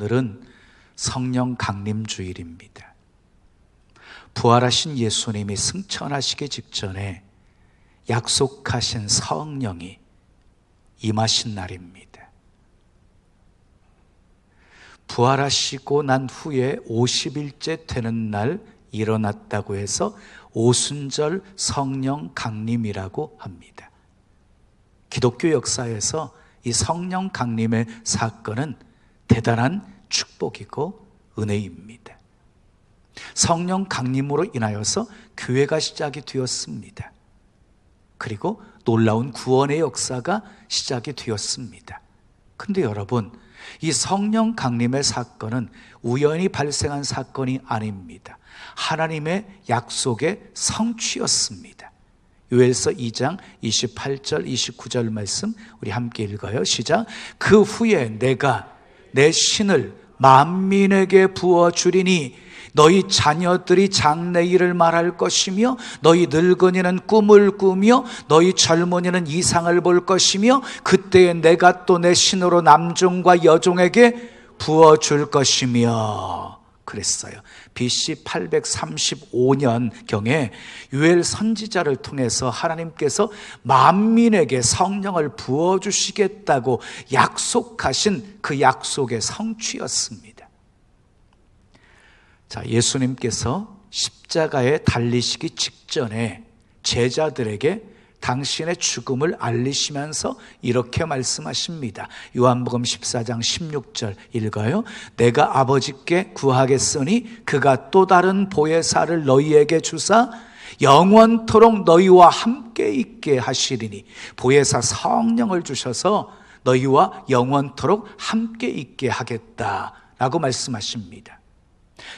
오늘은 성령 강림 주일입니다. 부활하신 예수님이 승천하시기 직전에 약속하신 성령이 임하신 날입니다. 부활하시고 난 후에 50일째 되는 날 일어났다고 해서 오순절 성령 강림이라고 합니다. 기독교 역사에서 이 성령 강림의 사건은 대단한 축복이고 은혜입니다. 성령 강림으로 인하여서 교회가 시작이 되었습니다. 그리고 놀라운 구원의 역사가 시작이 되었습니다. 그런데 여러분, 이 성령 강림의 사건은 우연히 발생한 사건이 아닙니다. 하나님의 약속의 성취였습니다. 요엘서 2장 28절 29절 말씀 우리 함께 읽어요. 시작. 그 후에 내가 내 신을 만민에게 부어주리니 너희 자녀들이 장래일을 말할 것이며 너희 늙은이는 꿈을 꾸며 너희 젊은이는 이상을 볼 것이며 그때에 내가 또 내 신으로 남종과 여종에게 부어줄 것이며 그랬어요. BC 835년경에 요엘 선지자를 통해서 하나님께서 만민에게 성령을 부어주시겠다고 약속하신 그 약속의 성취였습니다. 자, 예수님께서 십자가에 달리시기 직전에 제자들에게 당신의 죽음을 알리시면서 이렇게 말씀하십니다. 요한복음 14장 16절 읽어요. 내가 아버지께 구하겠으니 그가 또 다른 보혜사를 너희에게 주사 영원토록 너희와 함께 있게 하시리니 보혜사 성령을 주셔서 너희와 영원토록 함께 있게 하겠다라고 말씀하십니다.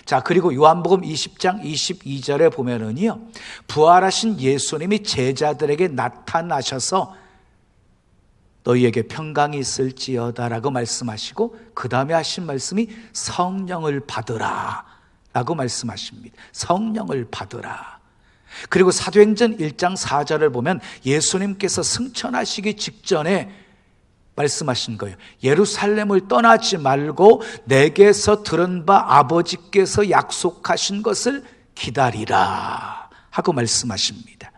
자, 그리고 요한복음 20장 22절에 보면은요, 부활하신 예수님이 제자들에게 나타나셔서 너희에게 평강이 있을지어다 라고 말씀하시고 그 다음에 하신 말씀이 성령을 받으라 라고 말씀하십니다. 성령을 받으라. 그리고 사도행전 1장 4절을 보면 예수님께서 승천하시기 직전에 말씀하신 거예요. 예루살렘을 떠나지 말고 내게서 들은 바 아버지께서 약속하신 것을 기다리라 하고 말씀하십니다.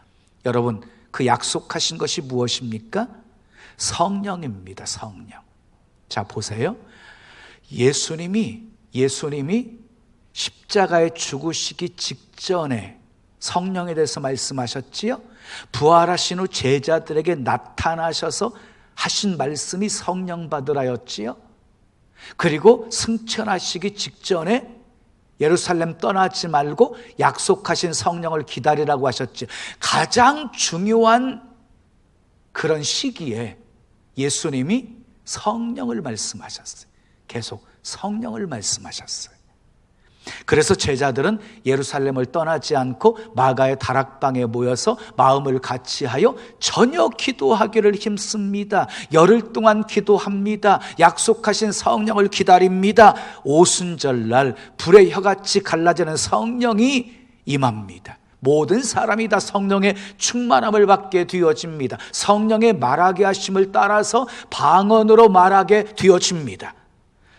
여러분, 그 약속하신 것이 무엇입니까? 성령입니다. 성령. 자, 보세요. 예수님이 십자가에 죽으시기 직전에 성령에 대해서 말씀하셨지요. 부활하신 후 제자들에게 나타나셔서 하신 말씀이 성령 받으라였지요. 그리고 승천하시기 직전에 예루살렘 떠나지 말고 약속하신 성령을 기다리라고 하셨죠. 가장 중요한 그런 시기에 예수님이 성령을 말씀하셨어요. 계속 성령을 말씀하셨어요. 그래서 제자들은 예루살렘을 떠나지 않고 마가의 다락방에 모여서 마음을 같이하여 저녁 기도하기를 힘씁니다. 열흘 동안 기도합니다. 약속하신 성령을 기다립니다. 오순절날 불의 혀같이 갈라지는 성령이 임합니다. 모든 사람이 다 성령의 충만함을 받게 되어집니다. 성령의 말하게 하심을 따라서 방언으로 말하게 되어집니다.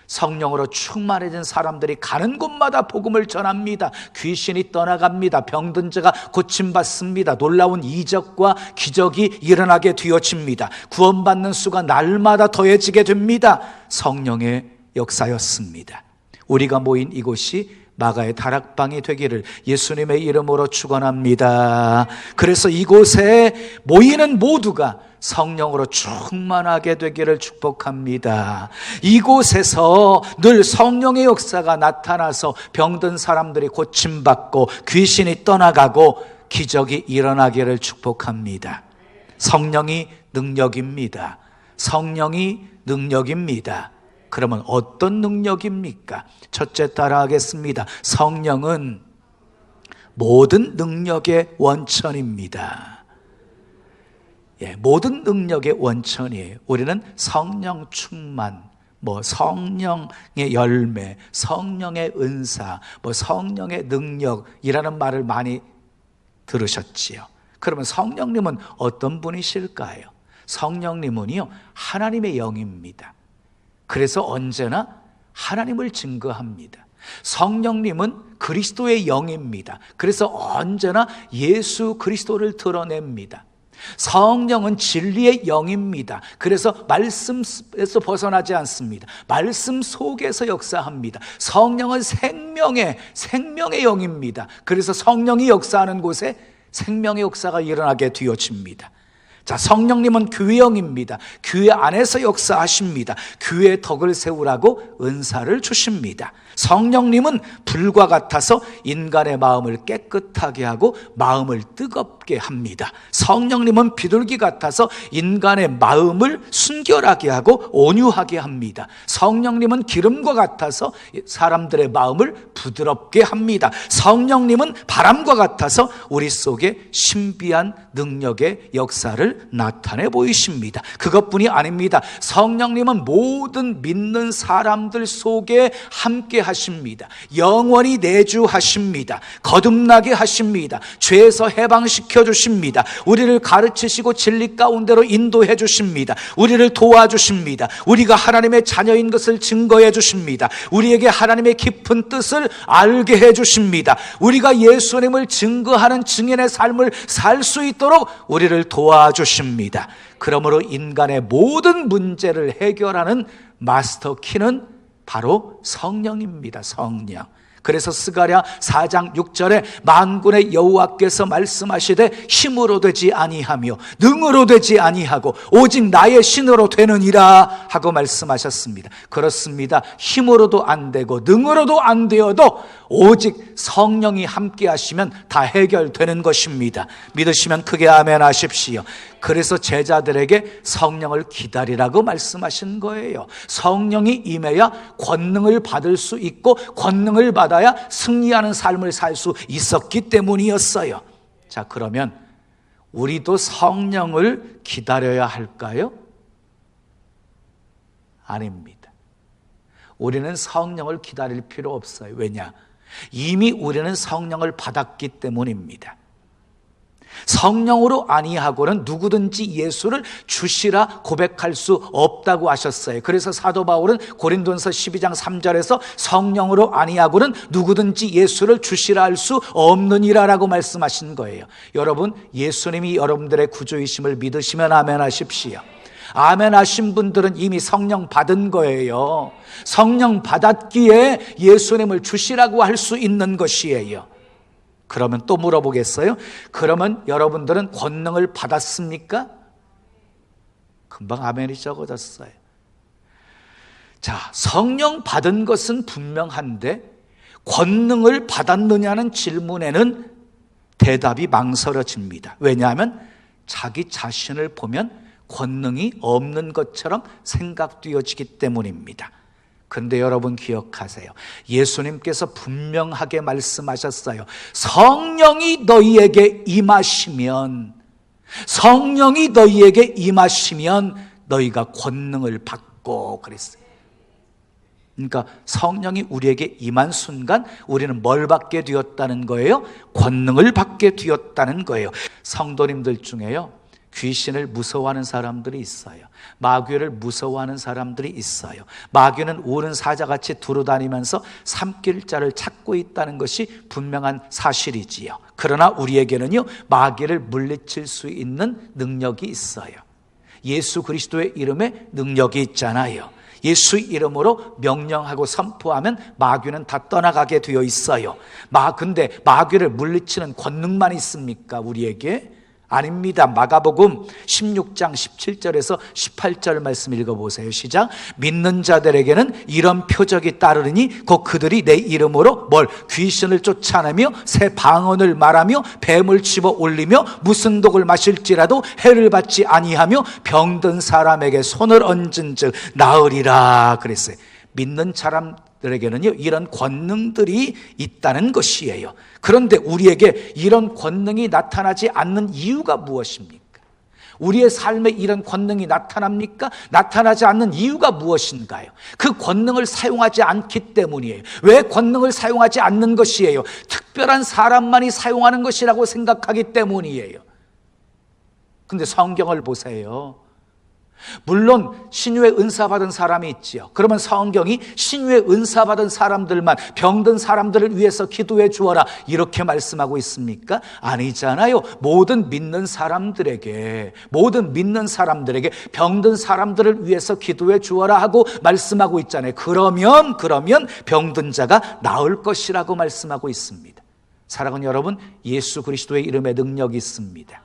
성령으로 충만해진 사람들이 가는 곳마다 복음을 전합니다. 귀신이 떠나갑니다. 병든 자가 고침받습니다. 놀라운 이적과 기적이 일어나게 되어집니다. 구원받는 수가 날마다 더해지게 됩니다. 성령의 역사였습니다. 우리가 모인 이곳이 마가의 다락방이 되기를 예수님의 이름으로 축원합니다. 그래서 이곳에 모이는 모두가 성령으로 충만하게 되기를 축복합니다. 이곳에서 늘 성령의 역사가 나타나서 병든 사람들이 고침받고 귀신이 떠나가고 기적이 일어나기를 축복합니다. 성령이 능력입니다. 성령이 능력입니다. 그러면 어떤 능력입니까? 첫째 따라하겠습니다. 성령은 모든 능력의 원천입니다. 모든 능력의 원천이에요. 우리는 성령 충만, 성령의 열매, 성령의 은사, 성령의 능력이라는 말을 많이 들으셨지요. 그러면 성령님은 어떤 분이실까요? 성령님은요, 하나님의 영입니다. 그래서 언제나 하나님을 증거합니다. 성령님은 그리스도의 영입니다. 그래서 언제나 예수 그리스도를 드러냅니다. 성령은 진리의 영입니다. 그래서 말씀에서 벗어나지 않습니다. 말씀 속에서 역사합니다. 성령은 생명의 영입니다. 그래서 성령이 역사하는 곳에 생명의 역사가 일어나게 되어집니다. 자, 성령님은 교회 영입니다. 교회 안에서 역사하십니다. 교회의 덕을 세우라고 은사를 주십니다. 성령님은 불과 같아서 인간의 마음을 깨끗하게 하고 마음을 뜨겁게 합니다. 성령님은 비둘기 같아서 인간의 마음을 순결하게 하고 온유하게 합니다. 성령님은 기름과 같아서 사람들의 마음을 부드럽게 합니다. 성령님은 바람과 같아서 우리 속에 신비한 능력의 역사를 나타내 보이십니다. 그것뿐이 아닙니다. 성령님은 모든 믿는 사람들 속에 함께 하십니다. 영원히 내주하십니다. 거듭나게 하십니다. 죄에서 해방시켜 주십니다. 우리를 가르치시고 진리 가운데로 인도해 주십니다. 우리를 도와주십니다. 우리가 하나님의 자녀인 것을 증거해 주십니다. 우리에게 하나님의 깊은 뜻을 알게 해 주십니다. 우리가 예수님을 증거하는 증인의 삶을 살 수 있도록 우리를 도와주십니다. 그러므로 인간의 모든 문제를 해결하는 마스터 키는 바로 성령입니다. 성령. 그래서 스가랴 4장 6절에 만군의 여호와께서 말씀하시되 힘으로 되지 아니하며 능으로 되지 아니하고 오직 나의 신으로 되느니라 하고 말씀하셨습니다. 그렇습니다. 힘으로도 안 되고 능으로도 안 되어도 오직 성령이 함께 하시면 다 해결되는 것입니다. 믿으시면 크게 아멘 하십시오. 그래서 제자들에게 성령을 기다리라고 말씀하신 거예요. 성령이 임해야 권능을 받을 수 있고 권능을 받아야 승리하는 삶을 살 수 있었기 때문이었어요. 자, 그러면 우리도 성령을 기다려야 할까요? 아닙니다. 우리는 성령을 기다릴 필요 없어요. 왜냐? 이미 우리는 성령을 받았기 때문입니다. 성령으로 아니하고는 누구든지 예수를 주시라 고백할 수 없다고 하셨어요. 그래서 사도 바울은 고린도전서 12장 3절에서 성령으로 아니하고는 누구든지 예수를 주시라 할 수 없느니라라고 말씀하신 거예요. 여러분, 예수님이 여러분들의 구주이심을 믿으시면 아멘 하십시오. 아멘 하신 분들은 이미 성령 받은 거예요. 성령 받았기에 예수님을 주시라고 할 수 있는 것이에요. 그러면 또 물어보겠어요? 그러면 여러분들은 권능을 받았습니까? 금방 아멘이 적어졌어요. 자, 성령 받은 것은 분명한데 권능을 받았느냐는 질문에는 대답이 망설여집니다. 왜냐하면 자기 자신을 보면 권능이 없는 것처럼 생각되어지기 때문입니다. 근데 여러분 기억하세요. 예수님께서 분명하게 말씀하셨어요. 성령이 너희에게 임하시면 너희가 권능을 받고 그랬어요. 그러니까 성령이 우리에게 임한 순간 우리는 뭘 받게 되었다는 거예요? 권능을 받게 되었다는 거예요. 성도님들 중에요, 귀신을 무서워하는 사람들이 있어요. 마귀를 무서워하는 사람들이 있어요. 마귀는 우는 사자같이 두루다니면서 삼킬 자를 찾고 있다는 것이 분명한 사실이지요. 그러나 우리에게는요, 마귀를 물리칠 수 있는 능력이 있어요. 예수 그리스도의 이름에 능력이 있잖아요. 예수 이름으로 명령하고 선포하면 마귀는 다 떠나가게 되어 있어요. 근데 마귀를 물리치는 권능만 있습니까, 우리에게? 아닙니다. 마가복음 16장 17절에서 18절 말씀 읽어보세요. 시작. 믿는 자들에게는 이런 표적이 따르니 곧 그들이 내 이름으로 귀신을 쫓아내며 새 방언을 말하며 뱀을 집어 올리며 무슨 독을 마실지라도 해를 받지 아니하며 병든 사람에게 손을 얹은 즉 나으리라 그랬어요. 믿는 사람들에게는요, 이런 권능들이 있다는 것이에요. 그런데 우리에게 이런 권능이 나타나지 않는 이유가 무엇입니까? 우리의 삶에 이런 권능이 나타납니까? 나타나지 않는 이유가 무엇인가요? 그 권능을 사용하지 않기 때문이에요. 왜 권능을 사용하지 않는 것이에요? 특별한 사람만이 사용하는 것이라고 생각하기 때문이에요. 근데 성경을 보세요. 물론 신유의 은사 받은 사람이 있지요. 그러면 성경이 신유의 은사 받은 사람들만, 병든 사람들을 위해서 기도해 주어라 이렇게 말씀하고 있습니까? 아니잖아요. 모든 믿는 사람들에게 병든 사람들을 위해서 기도해 주어라 하고 말씀하고 있잖아요. 그러면 병든 자가 나을 것이라고 말씀하고 있습니다. 사랑하는 여러분, 예수 그리스도의 이름에 능력이 있습니다.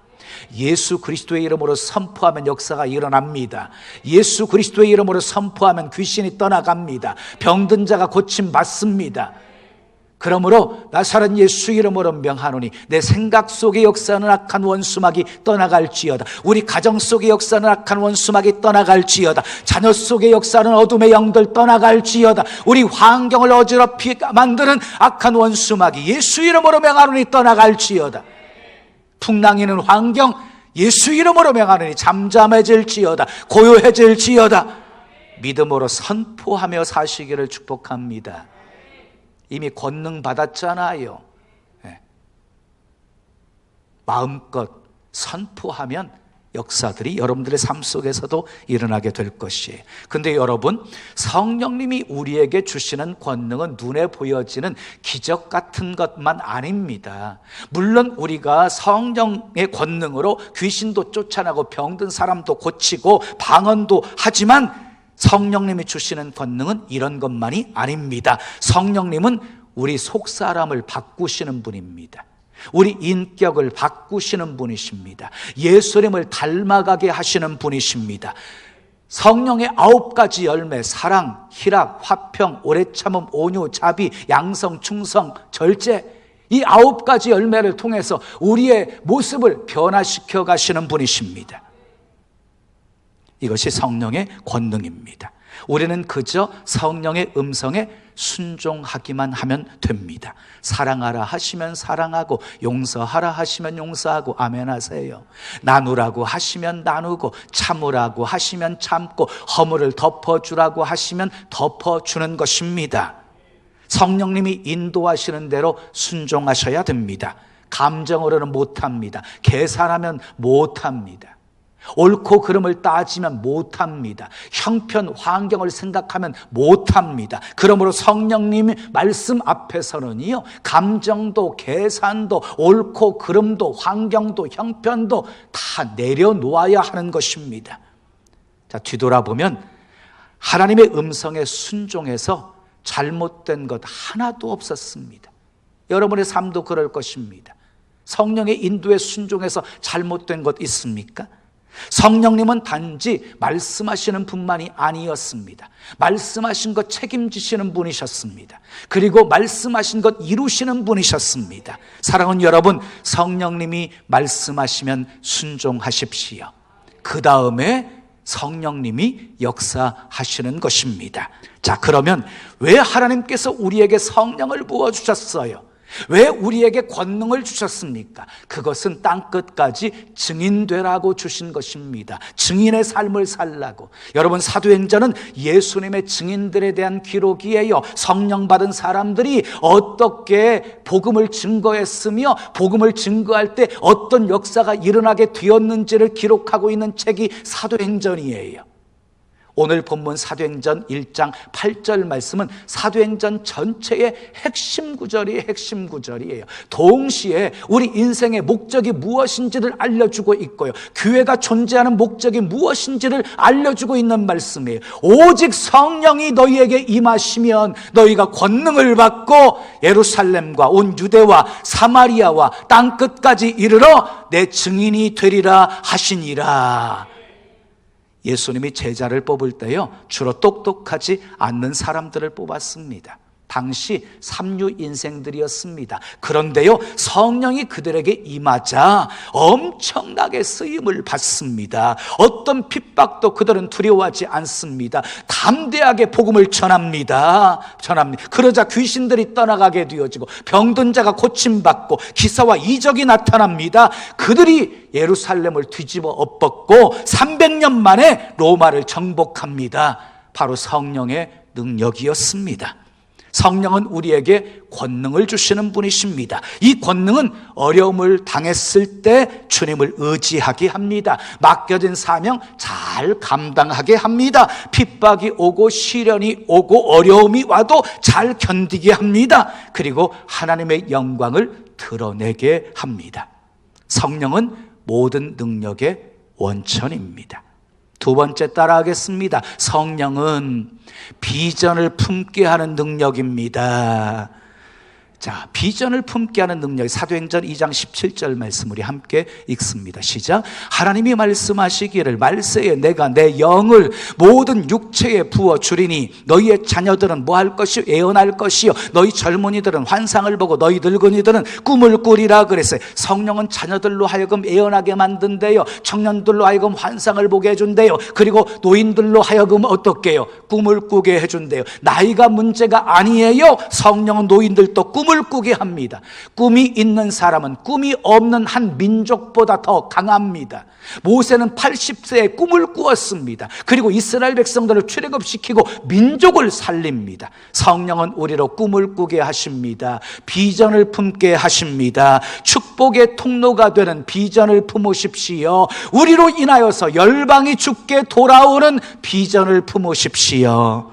예수 그리스도의 이름으로 선포하면 역사가 일어납니다. 예수 그리스도의 이름으로 선포하면 귀신이 떠나갑니다. 병든 자가 고침받습니다. 그러므로 나사렛 예수 이름으로 명하노니 내 생각 속의 역사는 악한 원수막이 떠나갈지어다. 우리 가정 속의 역사는 악한 원수막이 떠나갈지어다. 자녀 속의 역사는 어둠의 영들 떠나갈지어다. 우리 환경을 어지럽히 만드는 악한 원수막이 예수 이름으로 명하노니 떠나갈지어다. 풍랑이는 환경 예수 이름으로 명하노니 잠잠해질지어다. 고요해질지어다. 믿음으로 선포하며 사시기를 축복합니다. 이미 권능 받았잖아요. 마음껏 선포하면 역사들이 여러분들의 삶 속에서도 일어나게 될 것이에요. 근데 여러분, 성령님이 우리에게 주시는 권능은 눈에 보여지는 기적 같은 것만 아닙니다. 물론 우리가 성령의 권능으로 귀신도 쫓아나고 병든 사람도 고치고 방언도 하지만 성령님이 주시는 권능은 이런 것만이 아닙니다. 성령님은 우리 속사람을 바꾸시는 분입니다. 우리 인격을 바꾸시는 분이십니다. 예수님을 닮아가게 하시는 분이십니다. 성령의 9가지 열매, 사랑, 희락, 화평, 오래 참음, 온유, 자비, 양성, 충성, 절제, 이 9가지 열매를 통해서 우리의 모습을 변화시켜 가시는 분이십니다. 이것이 성령의 권능입니다. 우리는 그저 성령의 음성에 순종하기만 하면 됩니다. 사랑하라 하시면 사랑하고, 용서하라 하시면 용서하고, 아멘 하세요. 나누라고 하시면 나누고, 참으라고 하시면 참고, 허물을 덮어주라고 하시면 덮어주는 것입니다. 성령님이 인도하시는 대로 순종하셔야 됩니다. 감정으로는 못합니다. 계산하면 못합니다. 옳고 그름을 따지면 못합니다. 형편, 환경을 생각하면 못합니다. 그러므로 성령님이 말씀 앞에서는요, 감정도 계산도 옳고 그름도 환경도 형편도 다 내려놓아야 하는 것입니다. 자, 뒤돌아보면 하나님의 음성에 순종해서 잘못된 것 하나도 없었습니다. 여러분의 삶도 그럴 것입니다. 성령의 인도에 순종해서 잘못된 것 있습니까? 성령님은 단지 말씀하시는 분만이 아니었습니다. 말씀하신 것 책임지시는 분이셨습니다. 그리고 말씀하신 것 이루시는 분이셨습니다. 사랑하는 여러분, 성령님이 말씀하시면 순종하십시오. 그 다음에 성령님이 역사하시는 것입니다. 자, 그러면 왜 하나님께서 우리에게 성령을 부어주셨어요? 왜 우리에게 권능을 주셨습니까? 그것은 땅끝까지 증인되라고 주신 것입니다. 증인의 삶을 살라고. 여러분, 사도행전은 예수님의 증인들에 대한 기록이에요. 성령 받은 사람들이 어떻게 복음을 증거했으며 복음을 증거할 때 어떤 역사가 일어나게 되었는지를 기록하고 있는 책이 사도행전이에요. 오늘 본문 사도행전 1장 8절 말씀은 사도행전 전체의 핵심 구절이에요. 동시에 우리 인생의 목적이 무엇인지를 알려주고 있고요, 교회가 존재하는 목적이 무엇인지를 알려주고 있는 말씀이에요. 오직 성령이 너희에게 임하시면 너희가 권능을 받고 예루살렘과 온 유대와 사마리아와 땅끝까지 이르러 내 증인이 되리라 하시니라. 예수님이 제자를 뽑을 때요, 주로 똑똑하지 않는 사람들을 뽑았습니다. 당시 삼류 인생들이었습니다. 그런데요, 성령이 그들에게 임하자 엄청나게 쓰임을 받습니다. 어떤 핍박도 그들은 두려워하지 않습니다. 담대하게 복음을 전합니다. 그러자 귀신들이 떠나가게 되어지고 병든 자가 고침받고 기사와 이적이 나타납니다. 그들이 예루살렘을 뒤집어 엎었고 300년 만에 로마를 정복합니다. 바로 성령의 능력이었습니다. 성령은 우리에게 권능을 주시는 분이십니다. 이 권능은 어려움을 당했을 때 주님을 의지하게 합니다. 맡겨진 사명 잘 감당하게 합니다. 핍박이 오고 시련이 오고 어려움이 와도 잘 견디게 합니다. 그리고 하나님의 영광을 드러내게 합니다. 성령은 모든 능력의 원천입니다. 두 번째 따라하겠습니다. 성령은 비전을 품게 하는 능력입니다. 자, 비전을 품게 하는 능력, 사도행전 2장 17절 말씀 우리 함께 읽습니다. 시작. 하나님이 말씀하시기를 말세에 내가 내 영을 모든 육체에 부어 주리니 너희의 자녀들은 뭐 할 것이요 예언할 것이요 너희 젊은이들은 환상을 보고 너희 늙은이들은 꿈을 꾸리라 그랬어요. 성령은 자녀들로 하여금 예언하게 만든대요. 청년들로 하여금 환상을 보게 해준대요. 그리고 노인들로 하여금 어떻게요? 꿈을 꾸게 해준대요. 나이가 문제가 아니에요. 성령은 노인들도 꿈을 꾸게 합니다. 꿈이 있는 사람은 꿈이 없는 한 민족보다 더 강합니다. 모세는 80세에 꿈을 꾸었습니다. 그리고 이스라엘 백성들을 출애굽시키고 민족을 살립니다. 성령은 우리로 꿈을 꾸게 하십니다. 비전을 품게 하십니다. 축복의 통로가 되는 비전을 품으십시오. 우리로 인하여서 열방이 주께 돌아오는 비전을 품으십시오.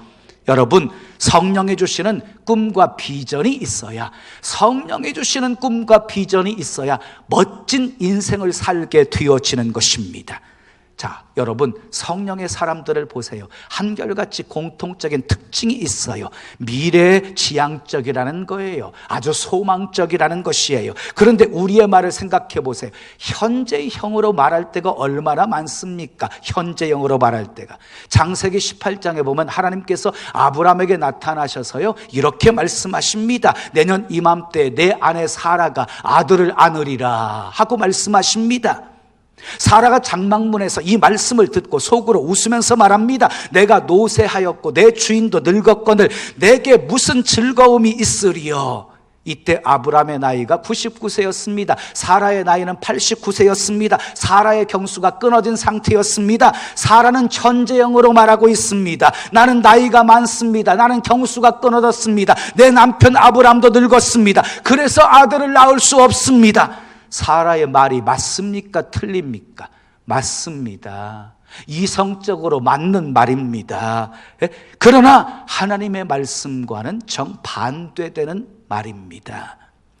여러분, 성령이 주시는 꿈과 비전이 있어야, 성령이 주시는 꿈과 비전이 있어야 멋진 인생을 살게 되어지는 것입니다. 자, 여러분, 성령의 사람들을 보세요. 한결같이 공통적인 특징이 있어요. 미래지향적이라는 거예요. 아주 소망적이라는 것이에요. 그런데 우리의 말을 생각해 보세요. 현재형으로 말할 때가 얼마나 많습니까? 현재형으로 말할 때가. 창세기 18장에 보면 하나님께서 아브라함에게 나타나셔서요, 이렇게 말씀하십니다. 내년 이맘때 내 아내 사라가 아들을 안으리라 하고 말씀하십니다. 사라가 장막문에서 이 말씀을 듣고 속으로 웃으면서 말합니다. 내가 노쇠하였고 내 주인도 늙었거늘 내게 무슨 즐거움이 있으리요. 이때 아브라함의 나이가 99세였습니다. 사라의 나이는 89세였습니다. 사라의 경수가 끊어진 상태였습니다. 사라는 현재형으로 말하고 있습니다. 나는 나이가 많습니다. 나는 경수가 끊어졌습니다. 내 남편 아브라함도 늙었습니다. 그래서 아들을 낳을 수 없습니다. 사라의 말이 맞습니까? 틀립니까? 맞습니다. 이성적으로 맞는 말입니다. 그러나 하나님의 말씀과는 정반대되는 말입니다.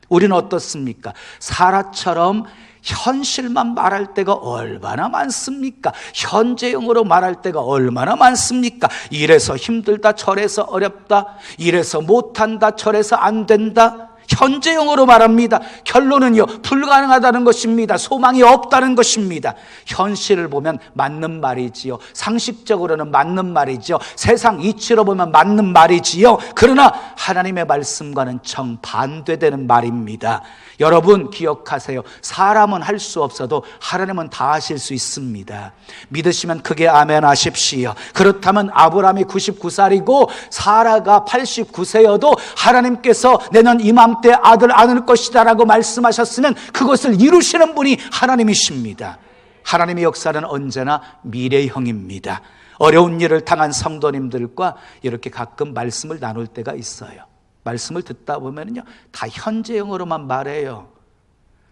우리는 어떻습니까? 사라처럼 현실만 말할 때가 얼마나 많습니까? 현재형으로 말할 때가 얼마나 많습니까? 이래서 힘들다, 저래서 어렵다, 이래서 못한다, 저래서 안 된다. 현재형으로 말합니다. 결론은요, 불가능하다는 것입니다. 소망이 없다는 것입니다. 현실을 보면 맞는 말이지요. 상식적으로는 맞는 말이지요. 세상 이치로 보면 맞는 말이지요. 그러나 하나님의 말씀과는 정반대되는 말입니다. 여러분 기억하세요. 사람은 할 수 없어도 하나님은 다 하실 수 있습니다. 믿으시면 크게 아멘 하십시오. 그렇다면 아브라함이 99살이고 사라가 89세여도 하나님께서 내년 이맘때 아들 안을 것이다 라고 말씀하셨으면 그것을 이루시는 분이 하나님이십니다. 하나님의 역사는 언제나 미래형입니다. 어려운 일을 당한 성도님들과 이렇게 가끔 말씀을 나눌 때가 있어요. 말씀을 듣다 보면요, 다 현재형으로만 말해요.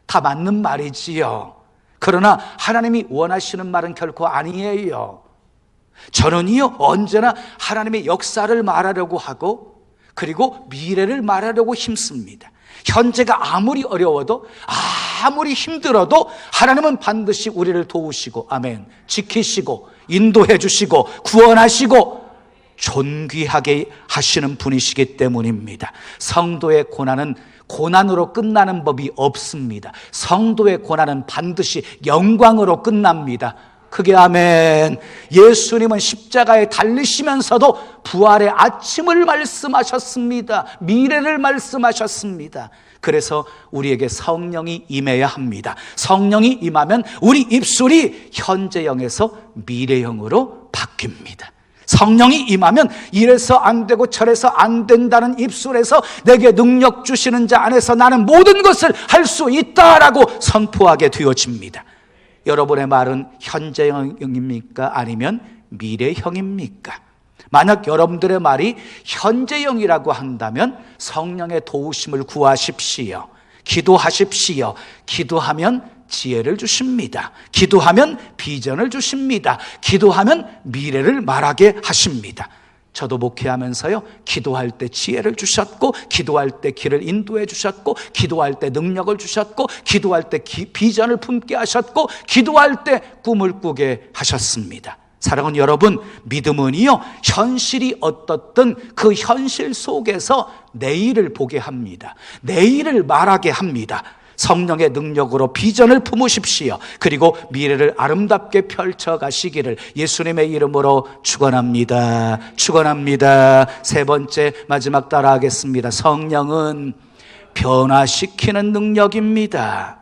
다 맞는 말이지요. 그러나 하나님이 원하시는 말은 결코 아니에요. 저는요, 언제나 하나님의 역사를 말하려고 하고, 그리고 미래를 말하려고 힘씁니다. 현재가 아무리 어려워도, 아무리 힘들어도 하나님은 반드시 우리를 도우시고, 아멘, 지키시고, 인도해 주시고, 구원하시고, 존귀하게 하시는 분이시기 때문입니다. 성도의 고난은 고난으로 끝나는 법이 없습니다. 성도의 고난은 반드시 영광으로 끝납니다. 크게 아멘. 예수님은 십자가에 달리시면서도 부활의 아침을 말씀하셨습니다. 미래를 말씀하셨습니다. 그래서 우리에게 성령이 임해야 합니다. 성령이 임하면 우리 입술이 현재형에서 미래형으로 바뀝니다. 성령이 임하면 이래서 안 되고 저래서 안 된다는 입술에서 내게 능력 주시는 자 안에서 나는 모든 것을 할 수 있다라고 선포하게 되어집니다. 여러분의 말은 현재형입니까? 아니면 미래형입니까? 만약 여러분들의 말이 현재형이라고 한다면 성령의 도우심을 구하십시오. 기도하십시오. 기도하면 지혜를 주십니다. 기도하면 비전을 주십니다. 기도하면 미래를 말하게 하십니다. 저도 목회하면서요, 기도할 때 지혜를 주셨고, 기도할 때 길을 인도해 주셨고, 기도할 때 능력을 주셨고, 기도할 때 비전을 품게 하셨고, 기도할 때 꿈을 꾸게 하셨습니다. 사랑하는 여러분, 믿음은요, 현실이 어떻든 그 현실 속에서 내일을 보게 합니다. 내일을 말하게 합니다. 성령의 능력으로 비전을 품으십시오. 그리고 미래를 아름답게 펼쳐가시기를 예수님의 이름으로 축원합니다. 축원합니다. 세 번째, 마지막 따라하겠습니다. 성령은 변화시키는 능력입니다.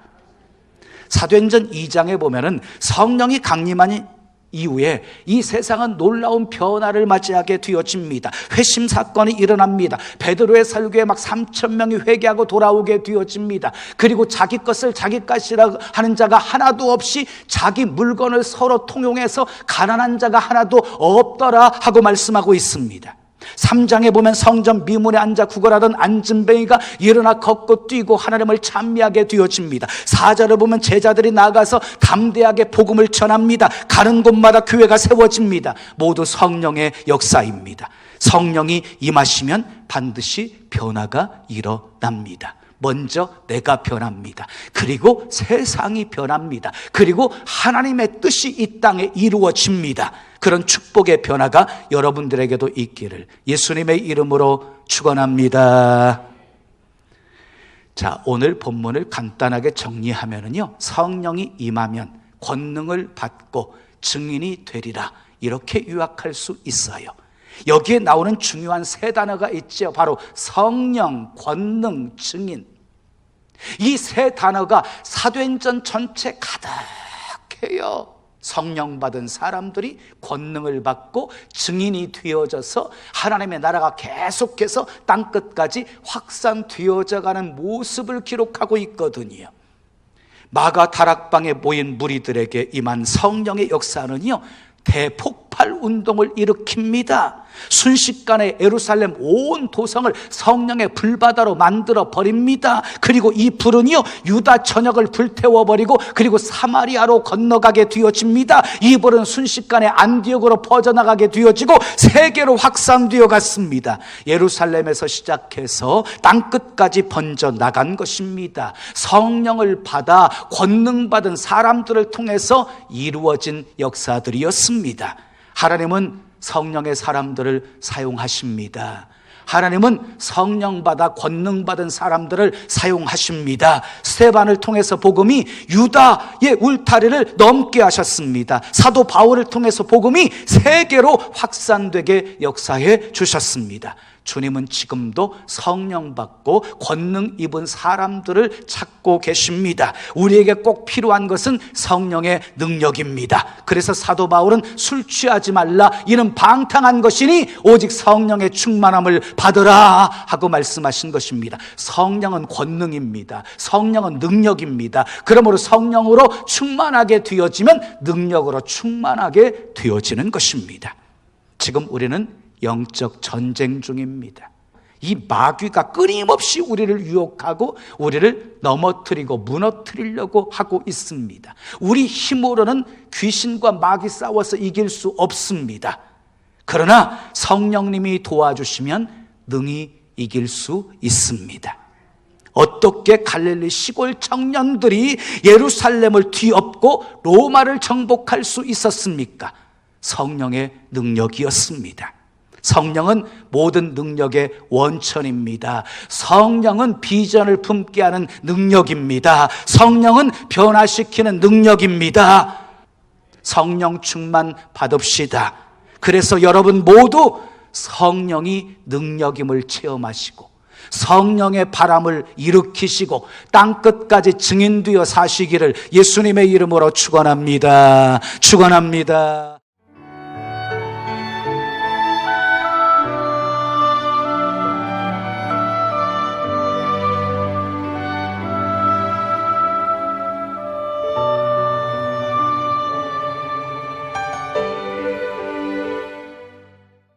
사도행전 2장에 보면은 성령이 강림한 이후에 이 세상은 놀라운 변화를 맞이하게 되어집니다. 회심 사건이 일어납니다. 베드로의 설교에 막 3,000명이 회개하고 돌아오게 되어집니다. 그리고 자기 것을 자기 것이라 하는 자가 하나도 없이 자기 물건을 서로 통용해서 가난한 자가 하나도 없더라 하고 말씀하고 있습니다. 3장에 보면 성전 미문에 앉아 구걸하던 안진뱅이가 일어나 걷고 뛰고 하나님을 찬미하게 되어집니다. 4절을 보면 제자들이 나가서 담대하게 복음을 전합니다. 가는 곳마다 교회가 세워집니다. 모두 성령의 역사입니다. 성령이 임하시면 반드시 변화가 일어납니다. 먼저 내가 변합니다. 그리고 세상이 변합니다. 그리고 하나님의 뜻이 이 땅에 이루어집니다. 그런 축복의 변화가 여러분들에게도 있기를 예수님의 이름으로 축원합니다. 자, 오늘 본문을 간단하게 정리하면요, 성령이 임하면 권능을 받고 증인이 되리라, 이렇게 요약할 수 있어요. 여기에 나오는 중요한 세 단어가 있죠. 바로 성령, 권능, 증인. 이 세 단어가 사도행전 전체 가득해요. 성령 받은 사람들이 권능을 받고 증인이 되어져서 하나님의 나라가 계속해서 땅끝까지 확산되어져 가는 모습을 기록하고 있거든요. 마가 다락방에 모인 무리들에게 임한 성령의 역사는요, 대폭발 운동을 일으킵니다. 순식간에 예루살렘 온 도성을 성령의 불바다로 만들어 버립니다. 그리고 이 불은요, 유다 전역을 불태워버리고 그리고 사마리아로 건너가게 되어집니다. 이 불은 순식간에 안디옥으로 퍼져나가게 되어지고 세계로 확산되어 갔습니다. 예루살렘에서 시작해서 땅끝까지 번져나간 것입니다. 성령을 받아 권능받은 사람들을 통해서 이루어진 역사들이었습니다. 하나님은 성령의 사람들을 사용하십니다. 하나님은 성령 받아 권능 받은 사람들을 사용하십니다. 스데반을 통해서 복음이 유다의 울타리를 넘게 하셨습니다. 사도 바울을 통해서 복음이 세계로 확산되게 역사해 주셨습니다. 주님은 지금도 성령 받고 권능 입은 사람들을 찾고 계십니다. 우리에게 꼭 필요한 것은 성령의 능력입니다. 그래서 사도 바울은 술 취하지 말라, 이는 방탕한 것이니 오직 성령의 충만함을 받으라 하고 말씀하신 것입니다. 성령은 권능입니다. 성령은 능력입니다. 그러므로 성령으로 충만하게 되어지면 능력으로 충만하게 되어지는 것입니다. 지금 우리는 영적 전쟁 중입니다. 이 마귀가 끊임없이 우리를 유혹하고 우리를 넘어뜨리고 무너뜨리려고 하고 있습니다. 우리 힘으로는 귀신과 마귀 싸워서 이길 수 없습니다. 그러나 성령님이 도와주시면 능히 이길 수 있습니다. 어떻게 갈릴리 시골 청년들이 예루살렘을 뒤엎고 로마를 정복할 수 있었습니까? 성령의 능력이었습니다. 성령은 모든 능력의 원천입니다. 성령은 비전을 품게 하는 능력입니다. 성령은 변화시키는 능력입니다. 성령 충만 받읍시다. 그래서 여러분 모두 성령이 능력임을 체험하시고 성령의 바람을 일으키시고 땅끝까지 증인되어 사시기를 예수님의 이름으로 축원합니다. 축원합니다.